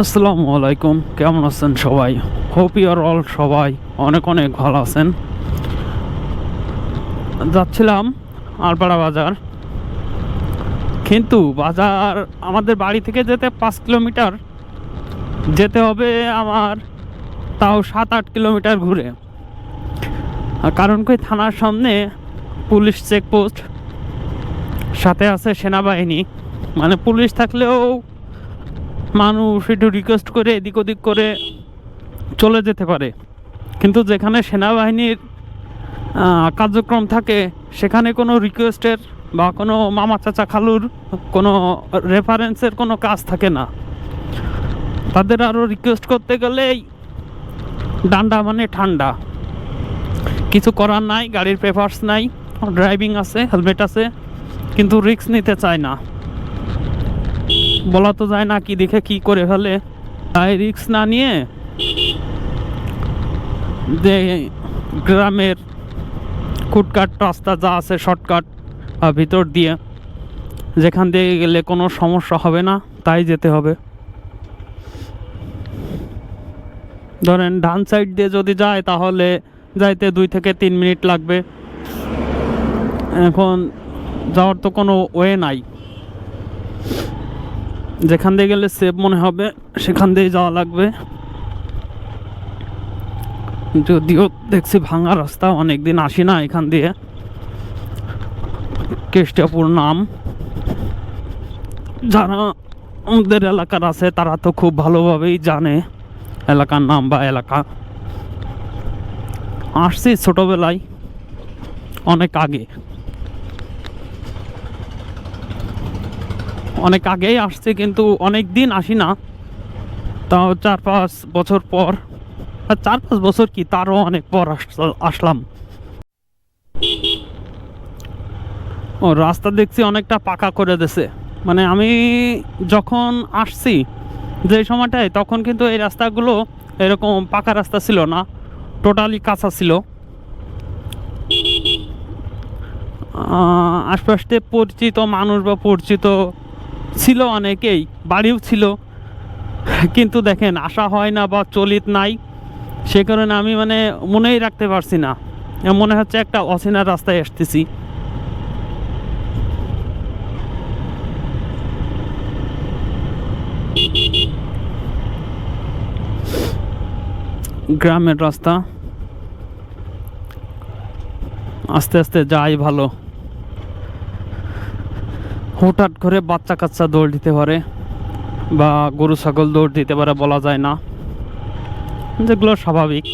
আসসালামু আলাইকুম, কেমন আছেন সবাই? হোপ ইউর অল সবাই অনেক অনেক ভালো আছেন। যাচ্ছিলাম আলপাড়া বাজার, কিন্তু বাজার আমাদের বাড়ি থেকে যেতে 5 কিলোমিটার যেতে হবে আমার, তাও 7-8 কিলোমিটার ঘুরে। কারণ কি, থানার সামনে পুলিশ চেকপোস্ট, সাথে আছে সেনাবাহিনী। মানে পুলিশ থাকলেও মানুষ একটু রিকোয়েস্ট করে এদিক ওদিক করে চলে যেতে পারে, কিন্তু যেখানে সেনাবাহিনীর কার্যক্রম থাকে সেখানে কোনো রিকোয়েস্টের বা কোনো মামা চাচা খালুর কোনো রেফারেন্সের কোনো কাজ থাকে না। তাদের আরও রিকোয়েস্ট করতে গেলেই ডান্ডা মানে ঠান্ডা, কিছু করার নাই। গাড়ির পেপারস নাই, ড্রাইভিং আছে, হেলমেট আছে, কিন্তু রিস্ক নিতে চায় না। বলা তো যায় না কি দেখে কি করে ফেলে, তাই রিস্ক না নিয়ে যে গ্রামের কুটকাট রাস্তা যা আছে শর্টকাট ভিতর দিয়ে, যেখান দিয়ে গেলে কোনো সমস্যা হবে না, তাই যেতে হবে। ধরেন ডান সাইড দিয়ে যদি যায় তাহলে যাইতে 2 থেকে 3 মিনিট লাগবে। এখন যাওয়ার তো কোনো ওয়ে নাই, যেখান দিয়ে গেলে সেফ মনে হবে সেখান দিয়ে যাওয়া লাগবে। যদিও দেখছি ভাঙা রাস্তা, অনেকদিন আসি না এখান দিয়ে। কেষ্টাপুর নাম, যারা আমাদের এলাকার আছে তারা তো খুব ভালোভাবেই জানে এলাকার নাম বা এলাকা। আসছি ছোটবেলায়, অনেক আগেই আসছি, কিন্তু অনেক দিন আসি না, তাও 4-5 বছর পর। আর 4-5 বছর কি, তারও অনেক পর আসলাম। ও রাস্তা দেখছি অনেকটা পাকা করে দিছে। মানে আমি যখন আসছি যে সময়টায়, তখন কিন্তু এই রাস্তাগুলো এরকম পাকা রাস্তা ছিল না, টোটালি কাঁচা ছিল। আশপাশে পরিচিত মানুষ বা পরিচিত ছিল অনেকেই, বাড়িও ছিল, কিন্তু দেখেন আসা হয় না বা চলিত নাই। সে কারণে আমি মানে মনেই রাখতে পারছি না, মনে হচ্ছে একটা অচেনা রাস্তায় আসতেছি। গ্রামের রাস্তা, আস্তে আস্তে যাই ভালো। হঠাৎ করে বাচ্চা কাচ্চা দৌড় দিতে পারে বা গরু ছাগল দৌড় দিতে পারে, বলা যায় না, যেগুলো স্বাভাবিক।